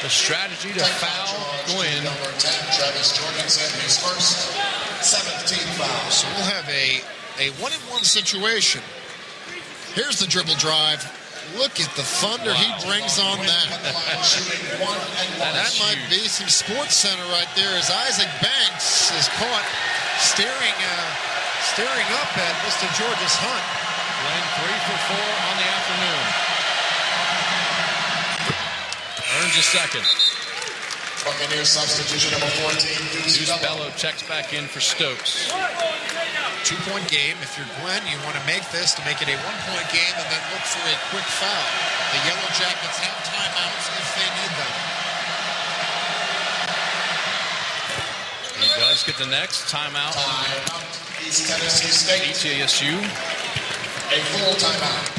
The strategy to foul Gwynn. Number 10, Travis Jorgensen, his first 17th foul. So we'll have a 1-and-1 situation. Here's the dribble drive. Look at the thunder he brings on that. That might be some Sports Center right there as Isaac Banks is caught staring up at Mr. Georges Hunt. Gwynn 3 for 4 on the afternoon. Earns a second. Buccaneers substitution number 14, Deuce Bello checks back in for Stokes. 2-point game. If you're Glenn, you want to make this to make it a 1-point game and then look for a quick foul. The Yellow Jackets have timeouts if they need them. He does get the next timeout. East Tennessee State. ETSU. A full timeout.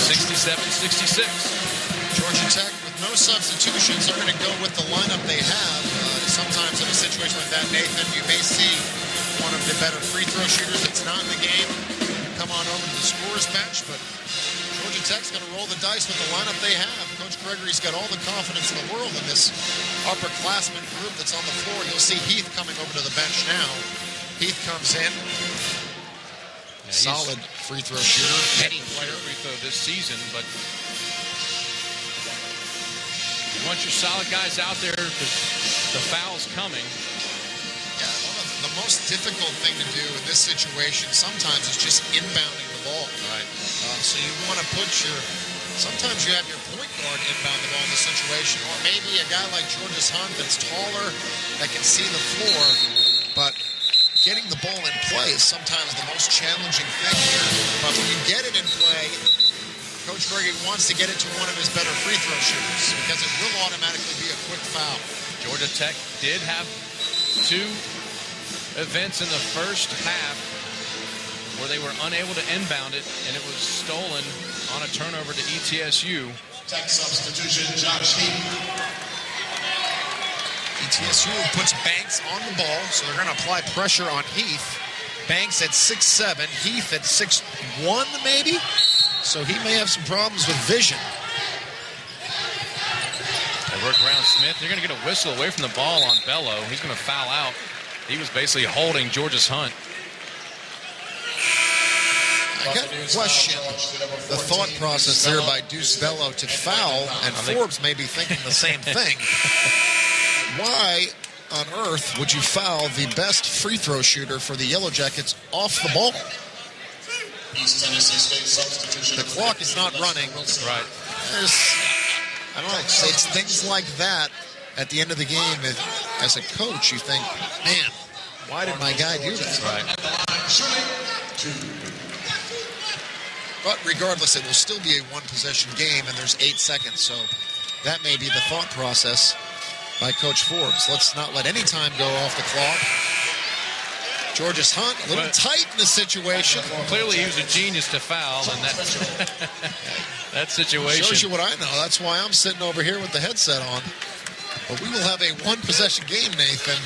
67-66. Georgia Tech, with no substitutions, are going to go with the lineup they have. Sometimes in a situation like that, Nathan, you may see one of the better free throw shooters that's not in the game come on over to the scorer's bench, but Georgia Tech's going to roll the dice with the lineup they have. Coach Gregory's got all the confidence in the world in this upperclassmen group that's on the floor. You'll see Heath coming over to the bench now. Heath comes in. Yeah, solid free throw shooter, heady player. Free throw this season, but you want your solid guys out there because the foul's coming. Yeah, one of the most difficult thing to do in this situation sometimes is just inbounding the ball. Right. So you want to put sometimes you have your point guard inbound the ball in the situation, or maybe a guy like Georges Hunt that's taller, that can see the floor, but getting the ball in play is sometimes the most challenging thing here. But when you get it in play, Coach Gregory wants to get it to one of his better free throw shooters because it will automatically be a quick foul. Georgia Tech did have 2 events in the first half where they were unable to inbound it, and it was stolen on a turnover to ETSU. Tech substitution, Josh Heath. ETSU puts Banks on the ball, so they're going to apply pressure on Heath. Banks at 6'7", Heath at 6'1", maybe? So he may have some problems with vision. They work around Smith. They're going to get a whistle away from the ball on Bello. He's going to foul out. He was basically holding Georges Hunt. I got a question. The thought process there by Deuce Bello to foul, and Forbes may be thinking the same thing. Why on earth would you foul the best free throw shooter for the Yellow Jackets off the ball? East Tennessee State substitution. The clock is not running. Right. I don't know. It's things like that at the end of the game. As a coach, you think, man, why did my guy do that? Right. But regardless, it will still be a one-possession game, and there's 8 seconds. So that may be the thought process by Coach Forbes. Let's not let any time go off the clock. Georges Hunt, a little tight in the situation. Clearly, he was a genius to foul in that, that situation. Shows you what I know. That's why I'm sitting over here with the headset on. But we will have a one-possession game, Nathan.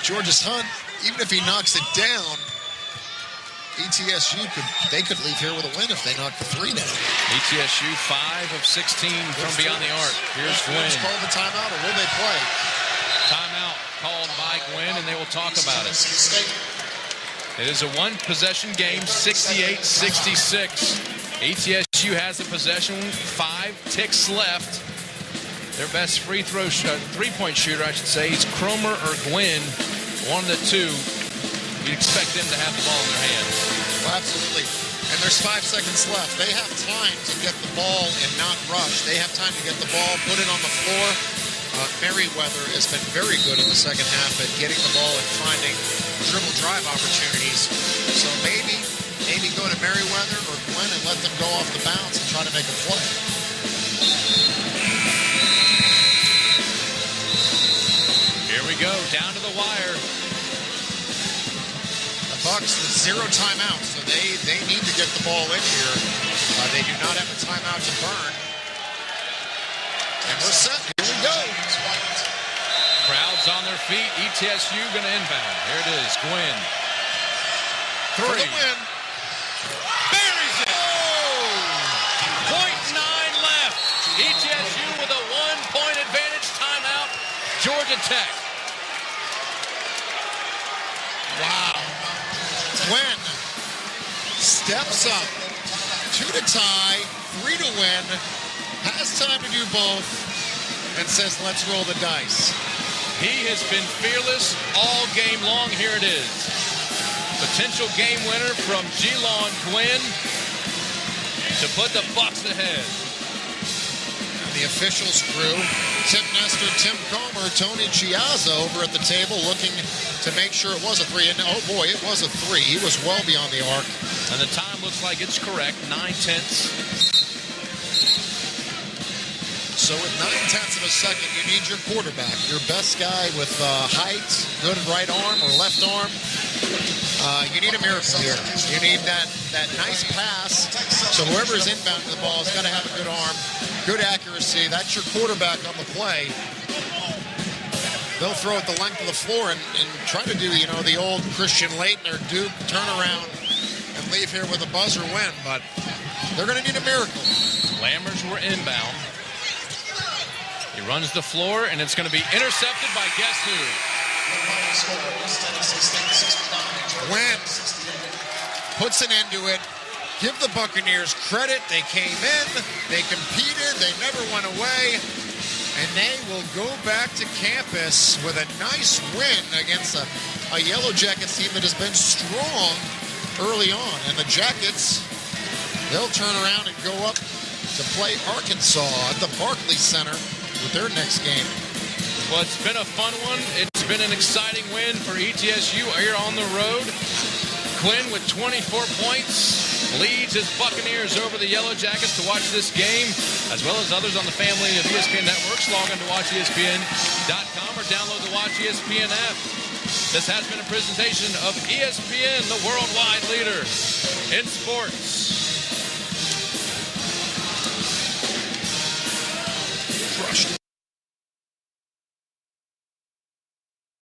Georges Hunt, even if he knocks it down, ETSU could leave here with a win if they knock the 3 down. ETSU 5 of 16 from beyond the arc. Here's Gwynn. Call the timeout, or will they play? Timeout called by Gwynn, and they will talk about it. It is a one-possession game, 68-66. ETSU has the possession, 5 ticks left. Their best three-point shooter, I should say, is Cromer or Gwynn, one of the 2. You'd expect them to have the ball in their hands. Well, absolutely. And there's 5 seconds left. They have time to get the ball and not rush. They have time to get the ball, put it on the floor. Merriweather has been very good in the second half at getting the ball and finding dribble drive opportunities. So maybe go to Merriweather or Glenn and let them go off the bounce and try to make a play. Here we go, down to the wire. Bucks with 0 timeouts, so they need to get the ball in here. They do not have a timeout to burn. And we're set. Here we go. Crowds on their feet. ETSU going to inbound. Here it is. Gwynn. 3. For the win. Buries it. Oh! .9 left. ETSU with a Georgia Tech. Wow. Quinn steps up. 2 to tie, 3 to win. Has time to do both. And says, let's roll the dice. He has been fearless all game long. Here it is. Potential game winner from Jelon Quinn to put the Bucs ahead. And the officials crew, Tim Nestor, Tim Comer, Tony Chiazza over at the table looking to make sure it was a 3. And oh boy, it was a 3. He was well beyond the arc. And the time looks like it's correct, 9/10. So with 9/10 of a second, you need your quarterback, your best guy with height, good right arm or left arm. You need a miracle here. You need that nice pass. So whoever is inbounding the ball has got to have a good arm, good accuracy. That's your quarterback on the play. They'll throw it the length of the floor and try to do, the old Christian Laettner Duke turnaround and leave here with a buzzer win. But they're going to need a miracle. Lammers were inbound. He runs the floor, and it's going to be intercepted by guess who? Quinn puts an end to it. Give the Buccaneers credit. They came in, they competed, they never went away, and they will go back to campus with a nice win against a Yellow Jackets team that has been strong early on. And the Jackets, they'll turn around and go up to play Arkansas at the Barclays Center with their next game. Well, it's been a fun one. It's been an exciting win for ETSU here on the road. Quinn with 24 points leads his Buccaneers over the Yellow Jackets to watch this game, as well as others on the family of ESPN networks. Log on to watchespn.com or download the Watch ESPN app. This has been a presentation of ESPN, the worldwide leader in sports.